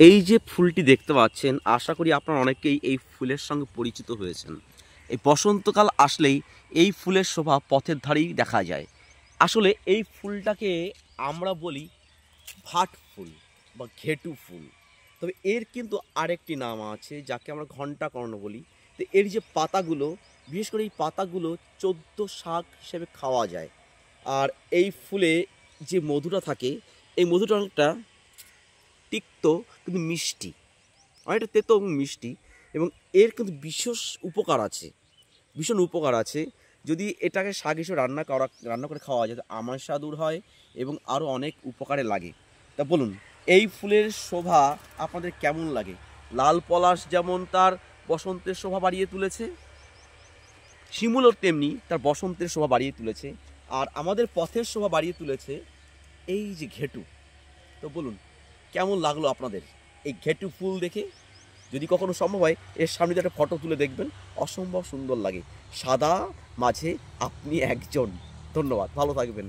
এই যে ফুলটি দেখতে পাচ্ছেন, আশা করি আপনারা অনেকেই এই ফুলের সঙ্গে পরিচিত হয়েছেন। এই বসন্তকাল আসলেই এই ফুলের শোভা পথের ধারেই দেখা যায়। আসলে এই ফুলটাকে আমরা বলি ভাট ফুল বা ঘেটু ফুল। তবে এর কিন্তু আরেকটি নাম আছে যাকে আমরা ঘণ্টাকর্ণ বলি। তো এর যে পাতাগুলো, বিশেষ করে এই পাতাগুলো 14 শাক হিসেবে খাওয়া যায়। আর এই ফুলে যে মধুটা থাকে, এই মধুটা অনেকটা তিক্ত কিন্তু মিষ্টি, অনেকটা তেতো এবং মিষ্টি, এবং এর কিন্তু বিশেষ উপকার আছে, ভীষণ উপকার আছে। যদি এটাকে শাক হিসেবে রান্না করে খাওয়া যায় তো আমাশা দূর হয় এবং আরও অনেক উপকারে লাগে। তা বলুন, এই ফুলের শোভা আপনাদের কেমন লাগে? লাল পলাশ যেমন তার বসন্তের শোভা বাড়িয়ে তুলেছে, শিমুলও তেমনি তার বসন্তের শোভা বাড়িয়ে তুলেছে, আর আমাদের পথের শোভা বাড়িয়ে তুলেছে এই যে ঘেটু। তো বলুন, কেমন লাগলো আপনাদের এই ঘেটু ফুল দেখে? যদি কখনো সম্ভব হয় এর সামনে একটা ফটো তুলে দেখবেন, অসম্ভব সুন্দর লাগে। সাদা, মাঝে আপনি একজন। ধন্যবাদ, ভালো থাকবেন।